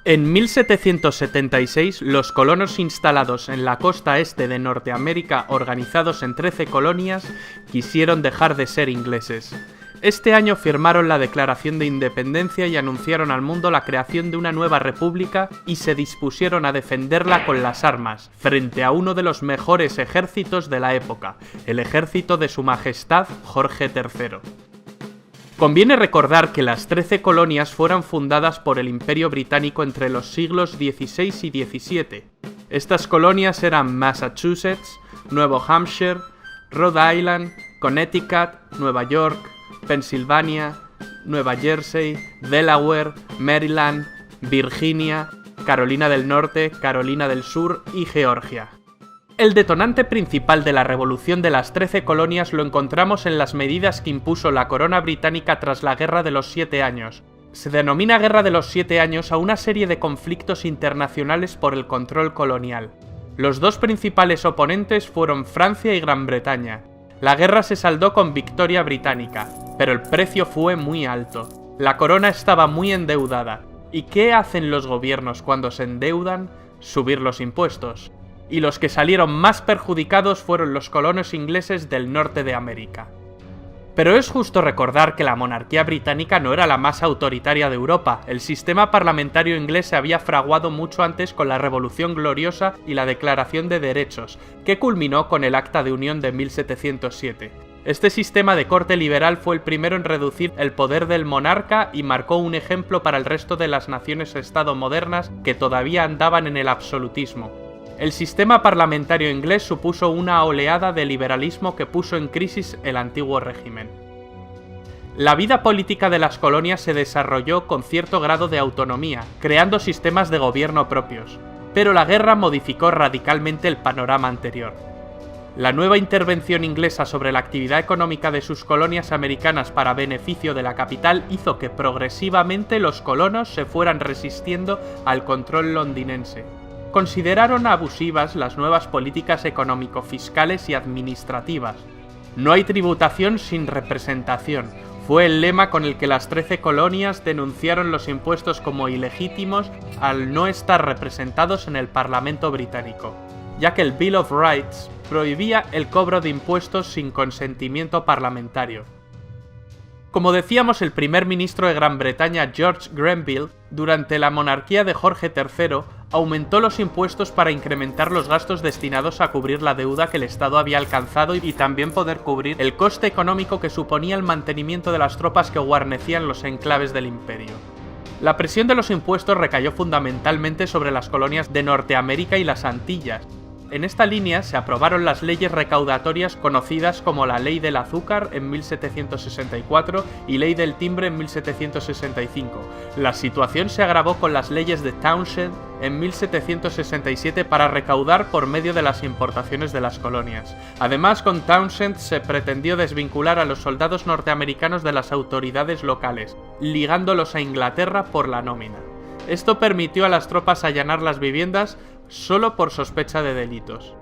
En 1776, los colonos instalados en la costa este de Norteamérica, organizados en 13 colonias, quisieron dejar de ser ingleses. Este año firmaron la Declaración de Independencia y anunciaron al mundo la creación de una nueva república y se dispusieron a defenderla con las armas, frente a uno de los mejores ejércitos de la época, el ejército de Su Majestad Jorge III. Conviene recordar que las 13 colonias fueron fundadas por el Imperio Británico entre los siglos XVI y XVII. Estas colonias eran Massachusetts, Nuevo Hampshire, Rhode Island, Connecticut, Nueva York, Pensilvania, Nueva Jersey, Delaware, Maryland, Virginia, Carolina del Norte, Carolina del Sur y Georgia. El detonante principal de la revolución de las 13 colonias lo encontramos en las medidas que impuso la corona británica tras la Guerra de los 7 años. Se denomina Guerra de los 7 años a una serie de conflictos internacionales por el control colonial. Los dos principales oponentes fueron Francia y Gran Bretaña. La guerra se saldó con victoria británica, pero el precio fue muy alto. La corona estaba muy endeudada. ¿Y qué hacen los gobiernos cuando se endeudan? Subir los impuestos. Y los que salieron más perjudicados fueron los colonos ingleses del norte de América. Pero es justo recordar que la monarquía británica no era la más autoritaria de Europa. El sistema parlamentario inglés se había fraguado mucho antes con la Revolución Gloriosa y la Declaración de Derechos, que culminó con el Acta de Unión de 1707. Este sistema de corte liberal fue el primero en reducir el poder del monarca y marcó un ejemplo para el resto de las naciones-estado modernas que todavía andaban en el absolutismo. El sistema parlamentario inglés supuso una oleada de liberalismo que puso en crisis el antiguo régimen. La vida política de las colonias se desarrolló con cierto grado de autonomía, creando sistemas de gobierno propios, pero la guerra modificó radicalmente el panorama anterior. La nueva intervención inglesa sobre la actividad económica de sus colonias americanas para beneficio de la capital hizo que progresivamente los colonos se fueran resistiendo al control londinense. Consideraron abusivas las nuevas políticas económico-fiscales y administrativas. No hay tributación sin representación. Fue el lema con el que las 13 colonias denunciaron los impuestos como ilegítimos al no estar representados en el Parlamento británico, ya que el Bill of Rights prohibía el cobro de impuestos sin consentimiento parlamentario. Como decíamos, el primer ministro de Gran Bretaña, George Grenville, durante la monarquía de Jorge III, aumentó los impuestos para incrementar los gastos destinados a cubrir la deuda que el Estado había alcanzado y también poder cubrir el coste económico que suponía el mantenimiento de las tropas que guarnecían los enclaves del imperio. La presión de los impuestos recayó fundamentalmente sobre las colonias de Norteamérica y las Antillas. En esta línea se aprobaron las leyes recaudatorias conocidas como la Ley del Azúcar en 1764 y Ley del Timbre en 1765. La situación se agravó con las leyes de Townshend en 1767 para recaudar por medio de las importaciones de las colonias. Además, con Townshend se pretendió desvincular a los soldados norteamericanos de las autoridades locales, ligándolos a Inglaterra por la nómina. Esto permitió a las tropas allanar las viviendas solo por sospecha de delitos.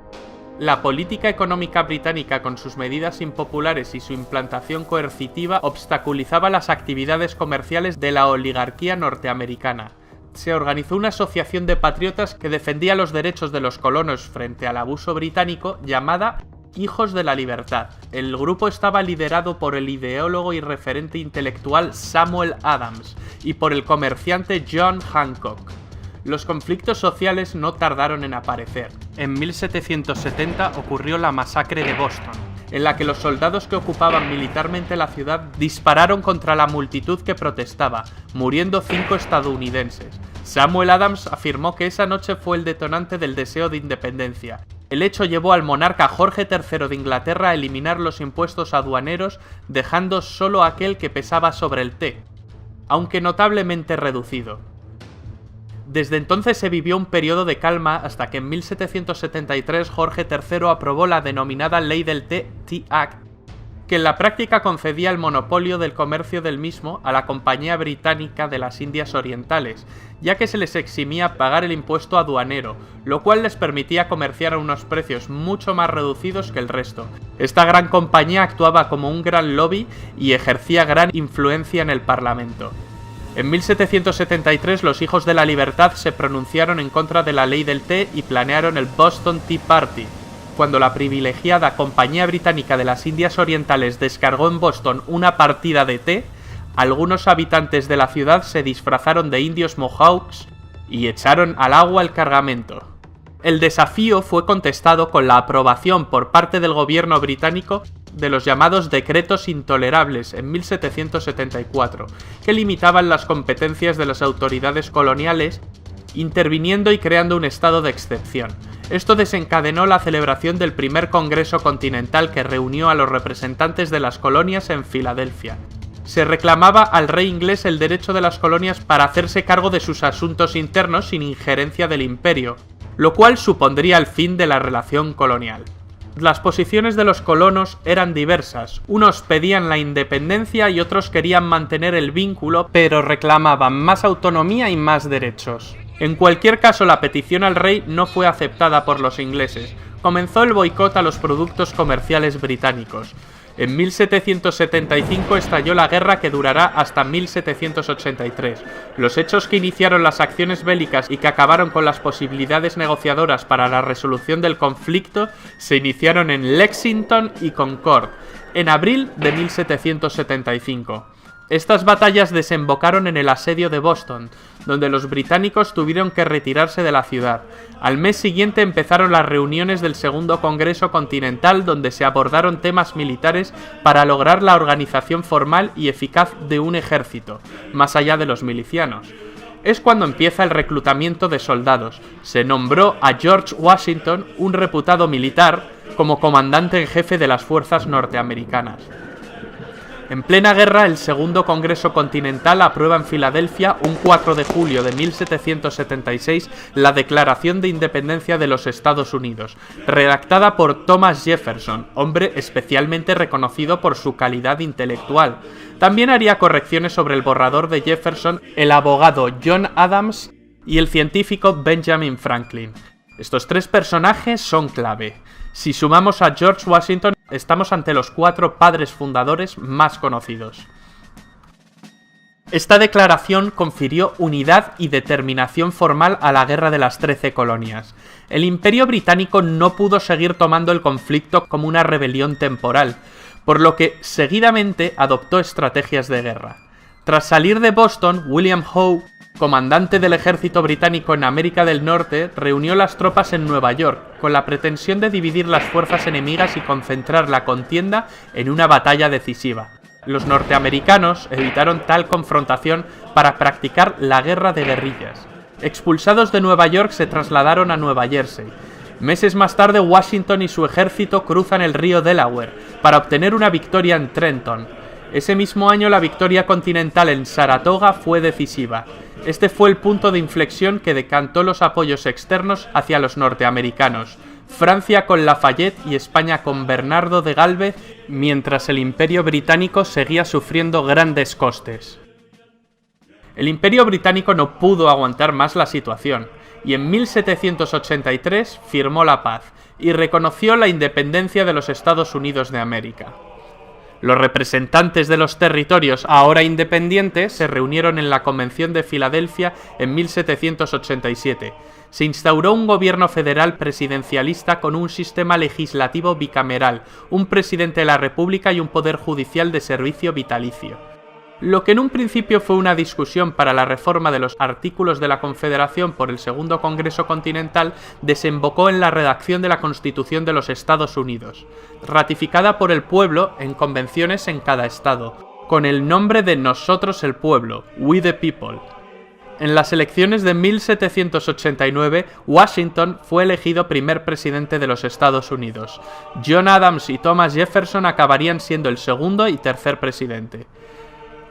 La política económica británica, con sus medidas impopulares y su implantación coercitiva, obstaculizaba las actividades comerciales de la oligarquía norteamericana. Se organizó una asociación de patriotas que defendía los derechos de los colonos frente al abuso británico, llamada Hijos de la Libertad. El grupo estaba liderado por el ideólogo y referente intelectual Samuel Adams y por el comerciante John Hancock. Los conflictos sociales no tardaron en aparecer. En 1770 ocurrió la masacre de Boston, en la que los soldados que ocupaban militarmente la ciudad dispararon contra la multitud que protestaba, muriendo 5 estadounidenses. Samuel Adams afirmó que esa noche fue el detonante del deseo de independencia. El hecho llevó al monarca Jorge III de Inglaterra a eliminar los impuestos aduaneros, dejando solo aquel que pesaba sobre el té, aunque notablemente reducido. Desde entonces se vivió un periodo de calma hasta que en 1773 Jorge III aprobó la denominada Ley del Té, Tea Act, que en la práctica concedía el monopolio del comercio del mismo a la Compañía Británica de las Indias Orientales, ya que se les eximía pagar el impuesto aduanero, lo cual les permitía comerciar a unos precios mucho más reducidos que el resto. Esta gran compañía actuaba como un gran lobby y ejercía gran influencia en el Parlamento. En 1773 los Hijos de la Libertad se pronunciaron en contra de la ley del té y planearon el Boston Tea Party. Cuando la privilegiada Compañía Británica de las Indias Orientales descargó en Boston una partida de té, algunos habitantes de la ciudad se disfrazaron de indios Mohawks y echaron al agua el cargamento. El desafío fue contestado con la aprobación por parte del gobierno británico de los llamados decretos intolerables en 1774, que limitaban las competencias de las autoridades coloniales, interviniendo y creando un estado de excepción. Esto desencadenó la celebración del primer Congreso Continental que reunió a los representantes de las colonias en Filadelfia. Se reclamaba al rey inglés el derecho de las colonias para hacerse cargo de sus asuntos internos sin injerencia del imperio, lo cual supondría el fin de la relación colonial. Las posiciones de los colonos eran diversas, unos pedían la independencia y otros querían mantener el vínculo, pero reclamaban más autonomía y más derechos. En cualquier caso, la petición al rey no fue aceptada por los ingleses. Comenzó el boicot a los productos comerciales británicos. En 1775 estalló la guerra que durará hasta 1783. Los hechos que iniciaron las acciones bélicas y que acabaron con las posibilidades negociadoras para la resolución del conflicto se iniciaron en Lexington y Concord, en abril de 1775. Estas batallas desembocaron en el asedio de Boston, donde los británicos tuvieron que retirarse de la ciudad. Al mes siguiente empezaron las reuniones del Segundo Congreso Continental, donde se abordaron temas militares para lograr la organización formal y eficaz de un ejército, más allá de los milicianos. Es cuando empieza el reclutamiento de soldados. Se nombró a George Washington, un reputado militar, como comandante en jefe de las fuerzas norteamericanas. En plena guerra, el Segundo Congreso Continental aprueba en Filadelfia, un 4 de julio de 1776, la Declaración de Independencia de los Estados Unidos, redactada por Thomas Jefferson, hombre especialmente reconocido por su calidad intelectual. También haría correcciones sobre el borrador de Jefferson el abogado John Adams y el científico Benjamin Franklin. Estos tres personajes son clave. Si sumamos a George Washington, estamos ante los 4 padres fundadores más conocidos. Esta declaración confirió unidad y determinación formal a la Guerra de las 13 Colonias. El Imperio Británico no pudo seguir tomando el conflicto como una rebelión temporal, por lo que seguidamente adoptó estrategias de guerra. Tras salir de Boston, William Howe, comandante del ejército británico en América del Norte, reunió las tropas en Nueva York, con la pretensión de dividir las fuerzas enemigas y concentrar la contienda en una batalla decisiva. Los norteamericanos evitaron tal confrontación para practicar la guerra de guerrillas. Expulsados de Nueva York, se trasladaron a Nueva Jersey. Meses más tarde, Washington y su ejército cruzan el río Delaware para obtener una victoria en Trenton. Ese mismo año, la victoria continental en Saratoga fue decisiva. Este fue el punto de inflexión que decantó los apoyos externos hacia los norteamericanos. Francia con Lafayette y España con Bernardo de Gálvez, mientras el Imperio Británico seguía sufriendo grandes costes. El Imperio Británico no pudo aguantar más la situación, y en 1783 firmó la paz y reconoció la independencia de los Estados Unidos de América. Los representantes de los territorios ahora independientes se reunieron en la Convención de Filadelfia en 1787. Se instauró un gobierno federal presidencialista con un sistema legislativo bicameral, un presidente de la República y un poder judicial de servicio vitalicio. Lo que en un principio fue una discusión para la reforma de los artículos de la Confederación por el Segundo Congreso Continental desembocó en la redacción de la Constitución de los Estados Unidos, ratificada por el pueblo en convenciones en cada estado, con el nombre de Nosotros el Pueblo, We the People. En las elecciones de 1789, Washington fue elegido primer presidente de los Estados Unidos. John Adams y Thomas Jefferson acabarían siendo el segundo y tercer presidente.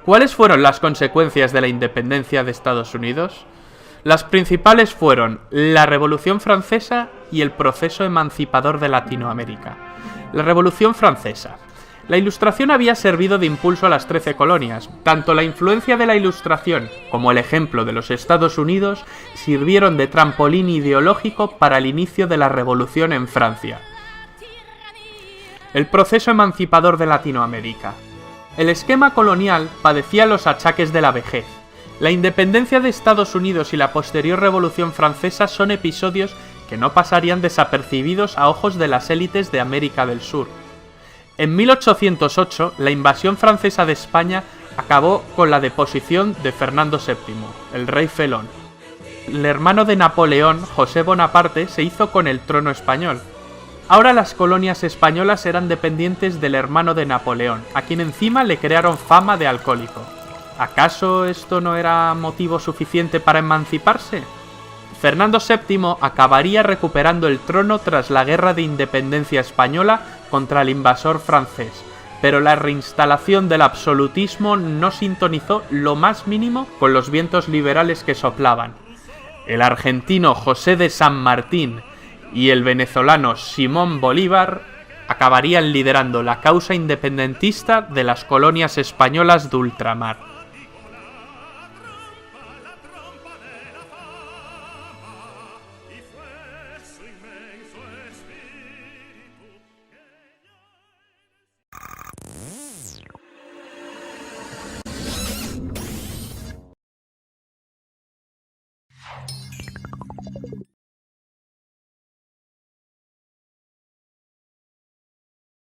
¿Cuáles fueron las consecuencias de la independencia de Estados Unidos? Las principales fueron la Revolución Francesa y el proceso emancipador de Latinoamérica. La Revolución Francesa. La Ilustración había servido de impulso a las 13 colonias. Tanto la influencia de la Ilustración como el ejemplo de los Estados Unidos sirvieron de trampolín ideológico para el inicio de la Revolución en Francia. El proceso emancipador de Latinoamérica. El esquema colonial padecía los achaques de la vejez. La independencia de Estados Unidos y la posterior Revolución Francesa son episodios que no pasarían desapercibidos a ojos de las élites de América del Sur. En 1808, la invasión francesa de España acabó con la deposición de Fernando VII, el rey felón. El hermano de Napoleón, José Bonaparte, se hizo con el trono español. Ahora las colonias españolas eran dependientes del hermano de Napoleón, a quien encima le crearon fama de alcohólico. ¿Acaso esto no era motivo suficiente para emanciparse? Fernando VII acabaría recuperando el trono tras la Guerra de Independencia Española contra el invasor francés, pero la reinstalación del absolutismo no sintonizó lo más mínimo con los vientos liberales que soplaban. El argentino José de San Martín y el venezolano Simón Bolívar acabarían liderando la causa independentista de las colonias españolas de ultramar.